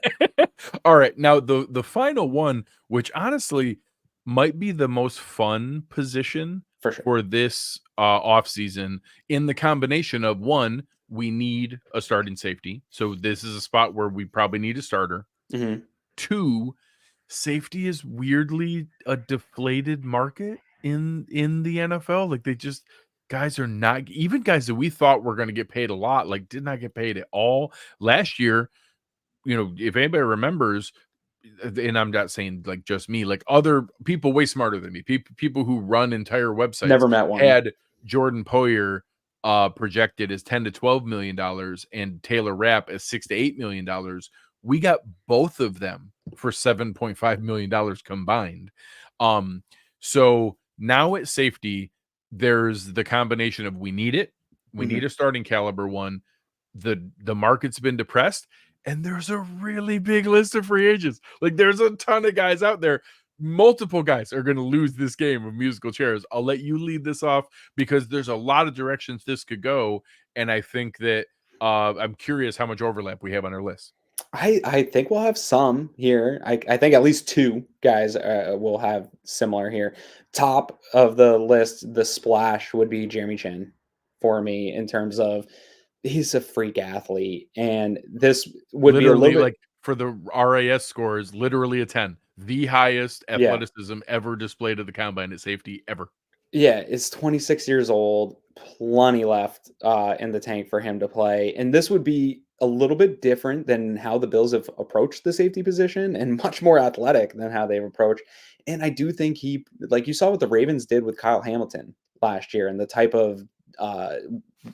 All right, now the final one, which honestly might be the most fun position For sure. for this offseason, in the combination of one, we need a starting safety. So this is a spot where we probably need a starter. Mm-hmm. Two, safety is weirdly a deflated market in the NFL. Like guys are not, even guys that we thought were going to get paid a lot, like did not get paid at all last year. If anybody remembers, and I'm not saying like just me, like other people way smarter than me, people who run entire websites, Never met one, had Jordan Poyer projected as $10 to $12 million and Taylor Rapp as $6 to $8 million. We got both of them for $7.5 million combined. So now at safety, there's the combination of we need it. We need a starting caliber one. The market's been depressed, and there's a really big list of free agents. Like there's a ton of guys out there. Multiple guys are going to lose this game of musical chairs. I'll let you lead this off because there's a lot of directions this could go. And I think that I'm curious how much overlap we have on our list. I think we'll have some here. I think at least two guys will have similar here. Top of the list, the splash would be Jeremy Chin for me in terms of he's a freak athlete. And this would literally be a little bit like for the RAS scores, literally a 10, the highest athleticism ever displayed at the combine at safety ever. Yeah, it's 26 years old, plenty left in the tank for him to play. And this would be a little bit different than how the Bills have approached the safety position and much more athletic than how they've approached. And I do think he, like you saw what the Ravens did with Kyle Hamilton last year and the type of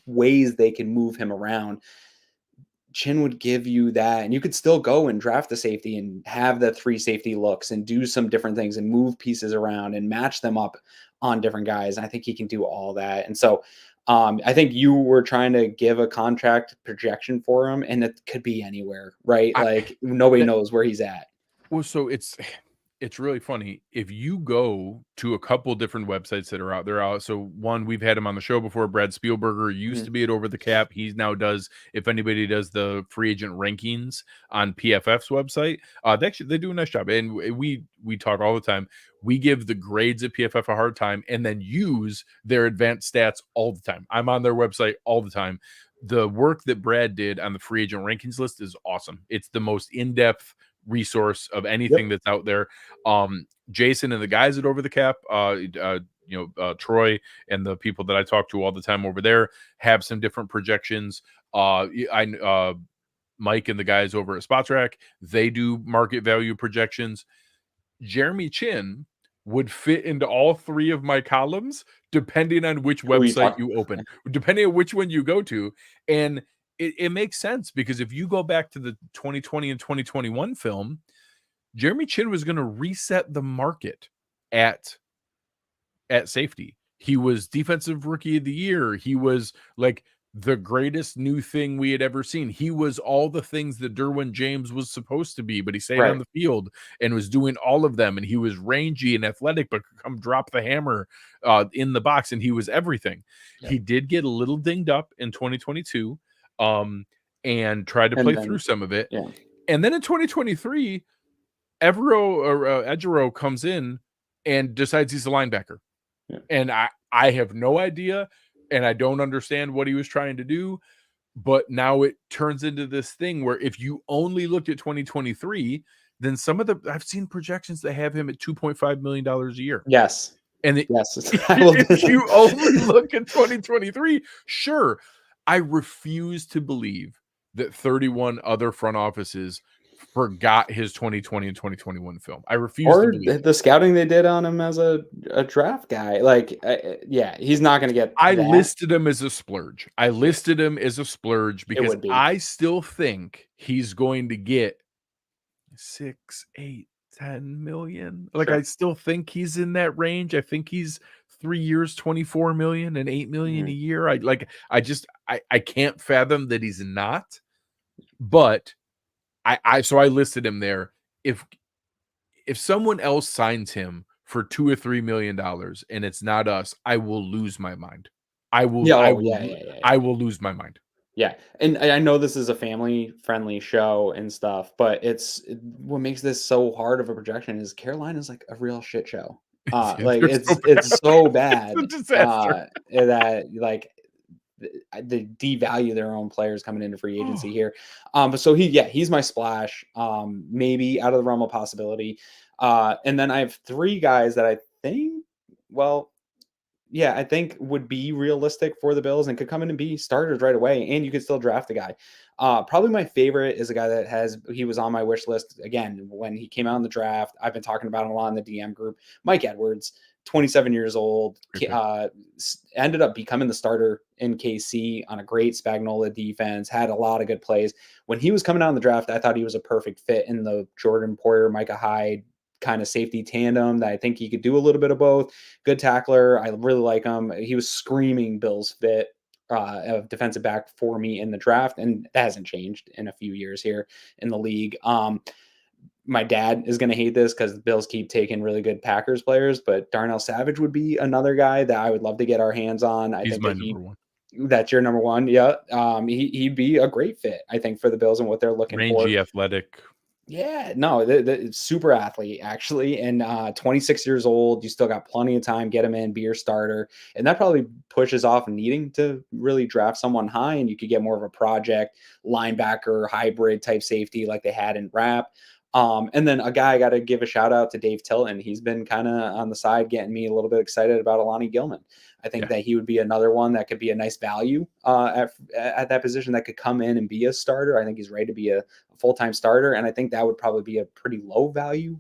ways they can move him around. Chin would give you that, and you could still go and draft the safety and have the 3 safety looks and do some different things and move pieces around and match them up on different guys. And I think he can do all that. And so I think you were trying to give a contract projection for him, and it could be anywhere, right? Like nobody knows where he's at. Well, so it's really funny if you go to a couple different websites that are out there. So one, we've had him on the show before. Brad Spielberger used to be at Over the Cap. He's now does, if anybody does the free agent rankings on PFF's website, they do a nice job. And we talk all the time. We give the grades at PFF a hard time and then use their advanced stats all the time. I'm on their website all the time. The work that Brad did on the free agent rankings list is awesome. It's the most in-depth resource of anything that's out there. Jason and the guys at Over the Cap, Troy and the people that I talk to all the time over there have some different projections. Mike and the guys over at SpotsRack, they do market value projections. Jeremy Chin would fit into all 3 of my columns depending on which website you open, depending on which one you go to. And it makes sense because if you go back to the 2020 and 2021 film, Jeremy Chin was going to reset the market at safety. He was defensive rookie of the year. He was like the greatest new thing we had ever seen. He was all the things that Derwin James was supposed to be, but he stayed on the field and was doing all of them. And he was rangy and athletic, but could come drop the hammer in the box, and he was everything. Yep. He did get a little dinged up in 2022 and tried to play through some of it. Yeah. And then in 2023, Ejiro comes in and decides he's a linebacker. Yeah. And I have no idea, and I don't understand what he was trying to do, but now it turns into this thing where if you only looked at 2023, then I've seen projections that have him at $2.5 million a year. Yes. And yes, if you only look at 2023, sure. I refuse to believe that 31 other front offices forgot his 2020 and 2021 film. I refuse to believe the scouting they did on him as a draft guy. Like, he's not going to get. I listed him as a splurge. Because I still think he's going to get 6, 8, 10 million. Like, sure. I still think he's in that range. I think he's 3 years, 24 million and 8 million a year. I can't fathom that he's not, but so I listed him there. If someone else signs him for $2 or $3 million and it's not us, I will lose my mind. I will lose my mind. Yeah. And I know this is a family friendly show and stuff, but what makes this so hard of a projection is Carolina's like a real shit show. It's so bad. It's a disaster. That like they devalue their own players coming into free agency here. But so he's my splash, maybe out of the realm of possibility. And then I have 3 guys that I think, I think would be realistic for the Bills and could come in and be starters right away. And you could still draft a guy. Probably my favorite is a guy he was on my wish list again when he came out in the draft. I've been talking about him a lot in the DM group. Mike Edwards, 27 years old, ended up becoming the starter in KC on a great Spagnuolo defense, had a lot of good plays. When he was coming out in the draft, I thought he was a perfect fit in the Jordan Poyer, Micah Hyde kind of safety tandem that I think he could do a little bit of both. Good tackler. I really like him. He was screaming Bills fit of defensive back for me in the draft, and that hasn't changed in a few years here in the league. My dad is going to hate this because the Bills keep taking really good Packers players, but Darnell Savage would be another guy that I would love to get our hands on. He's my number one. That's your number one. Yeah. He'd be a great fit, I think, for the Bills and what they're looking for. Rangy, athletic. Yeah, no, the super athlete actually, and 26 years old. You still got plenty of time. Get him in, be your starter, and that probably pushes off needing to really draft someone high, and you could get more of a project linebacker hybrid type safety like they had in Rap. And then a guy I got to give a shout out to Dave Tilton. He's been kind of on the side getting me a little bit excited about Alani Gilman. I think that he would be another one that could be a nice value at that position that could come in and be a starter. I think he's ready to be a full-time starter. And I think that would probably be a pretty low value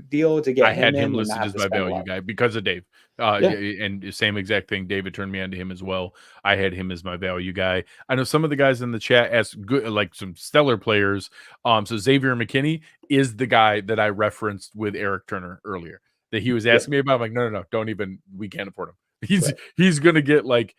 deal to get. I had him listed as my value guy because of Dave. And same exact thing. David turned me on to him as well. I had him as my value guy. I know some of the guys in the chat asked good, like some stellar players. So Xavier McKinney is the guy that I referenced with Eric Turner earlier that he was asking me about. I'm like, no, don't even, we can't afford him. He's going to get like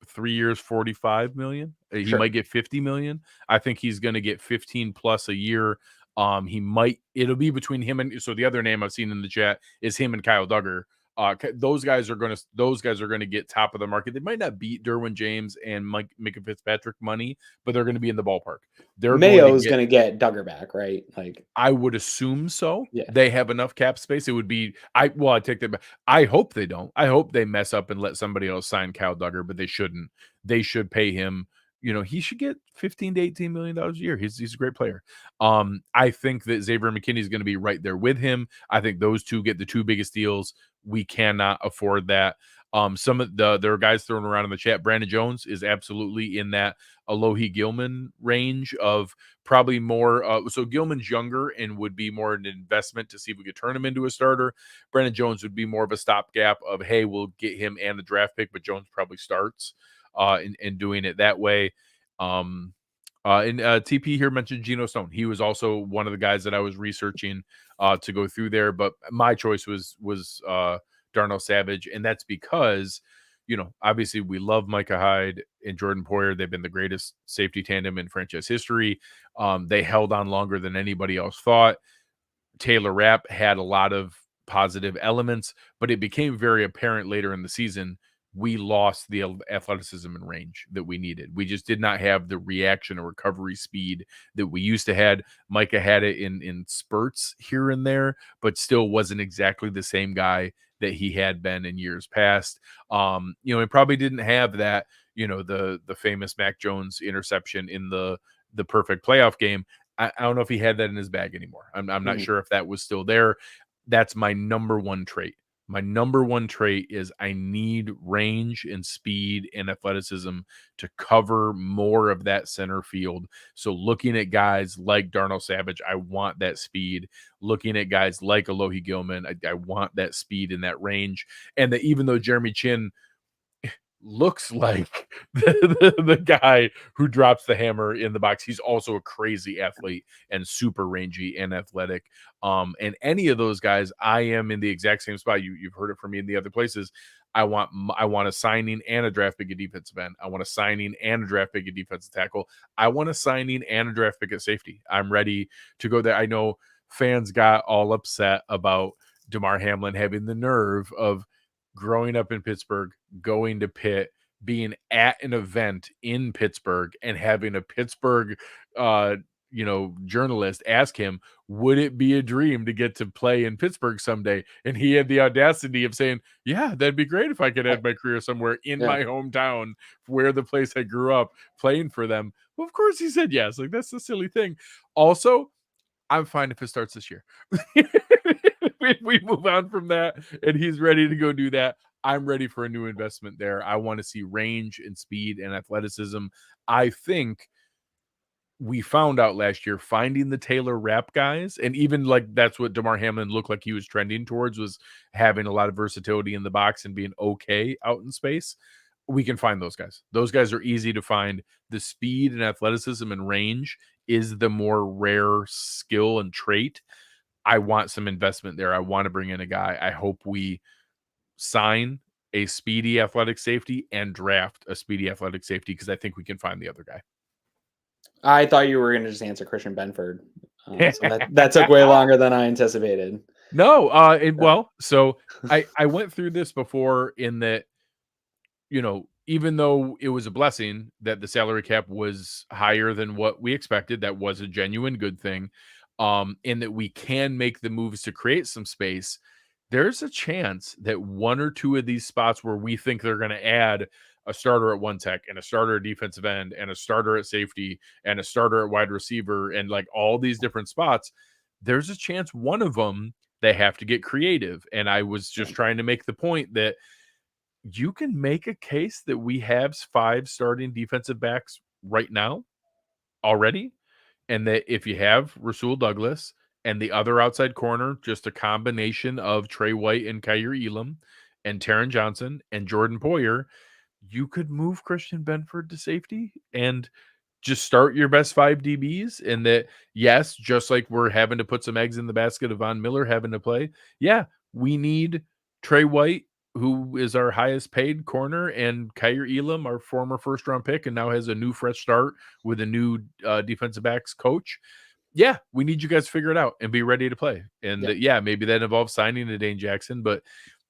3 years, 45 million. He might get 50 million. I think he's going to get 15 plus a year. It'll be between him and, so the other name I've seen in the chat is him and Kyle Duggar. Those guys are going to get top of the market. They might not beat Derwin James and Micah Fitzpatrick money, but they're going to be in the ballpark. Mayo's going to get Duggar back, right? Like, I would assume so. Yeah. They have enough cap space. It would be, I take that back. I hope they don't. I hope they mess up and let somebody else sign Kyle Duggar, but they shouldn't. They should pay him. He should get $15 to $18 million a year. He's a great player. I think that Xavier McKinney is going to be right there with him. I think those two get the 2 biggest deals. We cannot afford that. Some of there are guys thrown around in the chat. Brandon Jones is absolutely in that Alohi Gilman range of probably more. So Gilman's younger and would be more an investment to see if we could turn him into a starter. Brandon Jones would be more of a stopgap of, hey, we'll get him and the draft pick, but Jones probably starts. In doing it that way. And TP here mentioned Geno Stone. He was also one of the guys that I was researching to go through there, but my choice was Darnell Savage, and that's because obviously we love Micah Hyde and Jordan Poyer. They've been the greatest safety tandem in franchise history. They held on longer than anybody else thought. Taylor Rapp had a lot of positive elements, but it became very apparent later in the season we lost the athleticism and range that we needed. We just did not have the reaction or recovery speed that we used to had. Micah had it in spurts here and there, but still wasn't exactly the same guy that he had been in years past. He probably didn't have that, the famous Mac Jones interception in the perfect playoff game. I don't know if he had that in his bag anymore. I'm not sure if that was still there. That's my number one trait. My number one trait is I need range and speed and athleticism to cover more of that center field. So looking at guys like Darnell Savage, I want that speed. Looking at guys like Alohi Gilman, I want that speed and that range. And that even though Jeremy Chin looks like the guy who drops the hammer in the box, he's also a crazy athlete and super rangy and athletic. And any of those guys, I am in the exact same spot. You've heard it from me in the other places. I want a signing and a draft pick at defensive end. I want a signing and a draft pick at defensive tackle. I want a signing and a draft pick at safety. I'm ready to go there. I know fans got all upset about DeMar Hamlin having the nerve of growing up in Pittsburgh, going to Pitt, being at an event in Pittsburgh, and having a Pittsburgh, journalist ask him, would it be a dream to get to play in Pittsburgh someday? And he had the audacity of saying, yeah, that'd be great if I could end my career somewhere in my hometown where the place I grew up playing for them. Well, of course he said yes. Like, that's the silly thing. Also, I'm fine if it starts this year. We move on from that and he's ready to go do that. I'm ready for a new investment there. I want to see range and speed and athleticism. I think we found out last year finding the Taylor Rapp guys, and even like that's what DeMar Hamlin looked like he was trending towards, was having a lot of versatility in the box and being okay out in space. We can find those guys. Those guys are easy to find. The speed and athleticism and range is the more rare skill and trait. I want some investment there. I want to bring in a guy. I hope we sign a speedy athletic safety and draft a speedy athletic safety, because I think we can find the other guy. I thought you were going to just answer Christian Benford. So that took way longer than I anticipated. No, so I went through this before in that, even though it was a blessing that the salary cap was higher than what we expected, that was a genuine good thing. In that we can make the moves to create some space. There's a chance that one or two of these spots where we think they're going to add a starter at one tech and a starter at defensive end and a starter at safety and a starter at wide receiver and like all these different spots, there's a chance one of them they have to get creative. And I was just trying to make the point that you can make a case that we have 5 starting defensive backs right now already. And that if you have Rasul Douglas and the other outside corner, just a combination of Trey White and Kyer Elam and Taron Johnson and Jordan Poyer, you could move Christian Benford to safety and just start your best 5 DBs. And that, yes, just like we're having to put some eggs in the basket of Von Miller having to play. Yeah, we need Trey White, who is our highest paid corner, and Kyer Elam, our former first round pick, and now has a new fresh start with a new defensive backs coach. Yeah, we need you guys to figure it out and be ready to play. And maybe that involves signing a Dane Jackson, but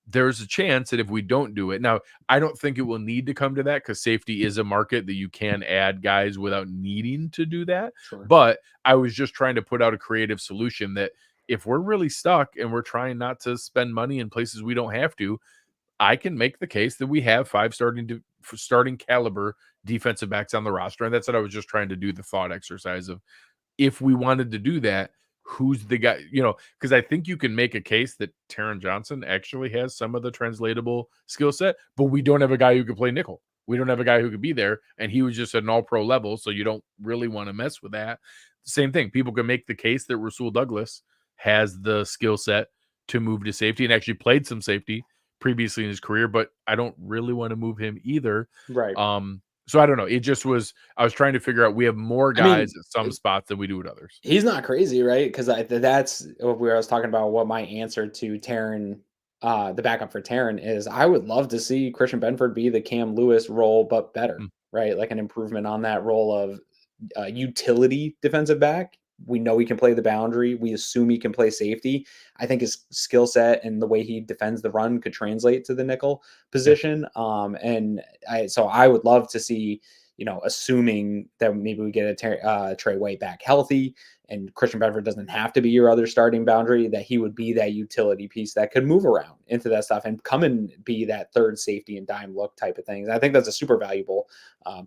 there's a chance that if we don't do it now, I don't think it will need to come to that, because safety is a market that you can add guys without needing to do that. Sure. But I was just trying to put out a creative solution that if we're really stuck and we're trying not to spend money in places we don't have to, I can make the case that we have 5 starting caliber defensive backs on the roster. And that's what I was just trying to do, the thought exercise of, if we wanted to do that, who's the guy, because I think you can make a case that Taron Johnson actually has some of the translatable skill set, but we don't have a guy who could play nickel. We don't have a guy who could be there. And he was just at an all-pro level, so you don't really want to mess with that. Same thing. People can make the case that Rasul Douglas has the skill set to move to safety and actually played some safety previously in his career, but I don't really want to move him either. Right. So I don't know. It just was, I was trying to figure out, we have more guys at some spots than we do at others. He's not crazy, right? Because that's where I was talking about what my answer to Taron the backup for Taryn, is I would love to see Christian Benford be the Cam Lewis role, but better, Mm. right? Like an improvement on that role of utility defensive back. We know he can play the boundary. We assume he can play safety. I think his skill set and the way he defends the run could translate to the nickel position. So I would love to see, assuming that maybe we get a Trey White back healthy and Christian Benford doesn't have to be your other starting boundary, that he would be that utility piece that could move around into that stuff and come and be that third safety and dime look type of things. I think that's a super valuable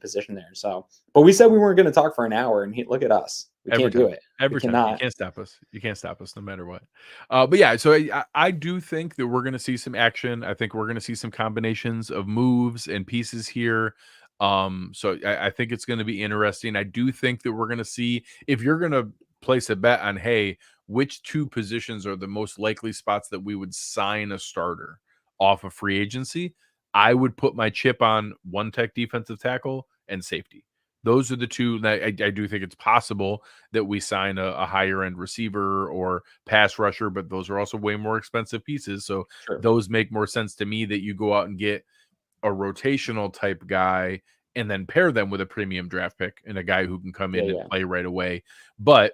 position there. So, but we said we weren't going to talk for an hour, and look at us. We can't do it. Every time. You can't stop us. You can't stop us no matter what. But yeah, so I do think that we're going to see some action. I think we're going to see some combinations of moves and pieces here. So I think it's going to be interesting. I do think that we're going to see, if you're going to place a bet on, hey, which two positions are the most likely spots that we would sign a starter off of free agency, I would put my chip on one tech defensive tackle and safety. Those are the two that I do think it's possible that we sign a higher end receiver or pass rusher, but those are also way more expensive pieces. So those make more sense to me, that you go out and get a rotational type guy and then pair them with a premium draft pick and a guy who can come in and play right away. But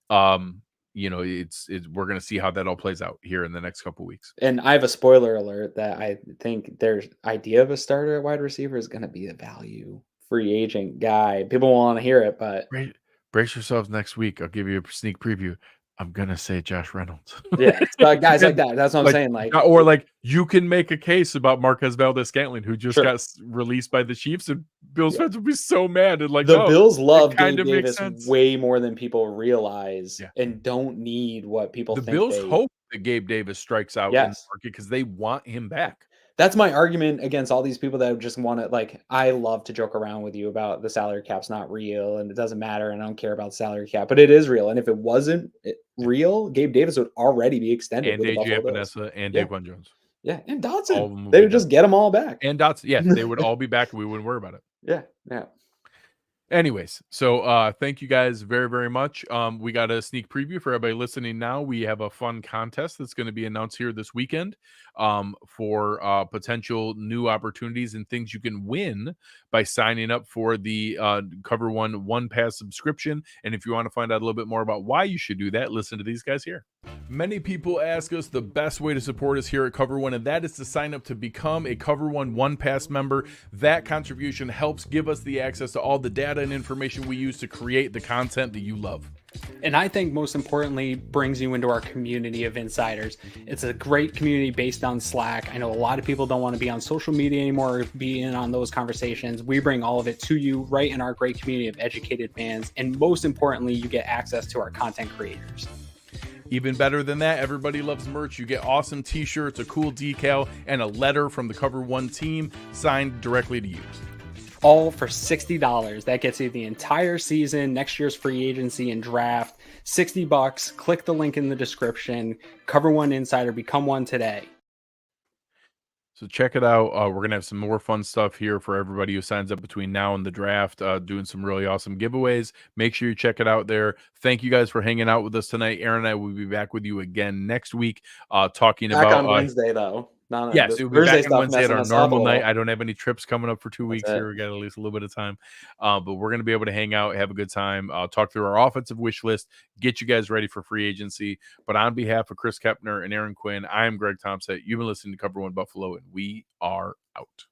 it's we're going to see how that all plays out here in the next couple of weeks. And I have a spoiler alert that I think their idea of a starter at wide receiver is going to be a value free agent guy. People want to hear it, but brace yourselves next week. I'll give you a sneak preview. I'm gonna say Josh Reynolds. Yeah, guys like that. That's what I'm saying. Like you can make a case about Marquez Valdez-Scantling, who just got released by the Chiefs, and Bills fans would be so mad. And like, the Bills love Gabe Davis sense. way more than people realize, and don't need what people think. The Bills hope that Gabe Davis strikes out in the market because they want him back. That's my argument against all these people that just want to, like, I love to joke around with you about the salary cap's not real and it doesn't matter and I don't care about the salary cap, but it is real. And if it wasn't real, Gabe Davis would already be extended. And AJ Epinesa and Daquan Jones. Yeah, and Dotson. They would just get them all back. And Dotson, they would all be back and we wouldn't worry about it. Yeah. Anyways, so thank you guys very, very much. We got a sneak preview for everybody listening now. We have a fun contest that's going to be announced here this weekend for potential new opportunities and things you can win by signing up for the Cover One Pass subscription. And if you want to find out a little bit more about why you should do that, listen to these guys here. Many people ask us the best way to support us here at Cover One, and that is to sign up to become a Cover One Pass member. That contribution helps give us the access to all the data and information we use to create the content that you love. And I think most importantly, brings you into our community of insiders. It's a great community based on Slack. I know a lot of people don't want to be on social media anymore or be in on those conversations. We bring all of it to you right in our great community of educated fans. And most importantly, you get access to our content creators. Even better than that, everybody loves merch. You get awesome t-shirts, a cool decal, and a letter from the Cover One team signed directly to you. All for $60. That gets you the entire season, next year's free agency and draft. $60. Click the link in the description. Cover One Insider. Become one today. So check it out. We're going to have some more fun stuff here for everybody who signs up between now and the draft, doing some really awesome giveaways. Make sure you check it out there. Thank you guys for hanging out with us tonight. Aaron and I will be back with you again next week talking back about... on Wednesday, though. Yes, it will be back on Wednesday at our normal night. I don't have any trips coming up for 2 weeks here. We got at least a little bit of time. But we're going to be able to hang out, have a good time, talk through our offensive wish list, get you guys ready for free agency. But on behalf of Chris Kepner and Aaron Quinn, I am Greg Tompsett. You've been listening to Cover One Buffalo, and we are out.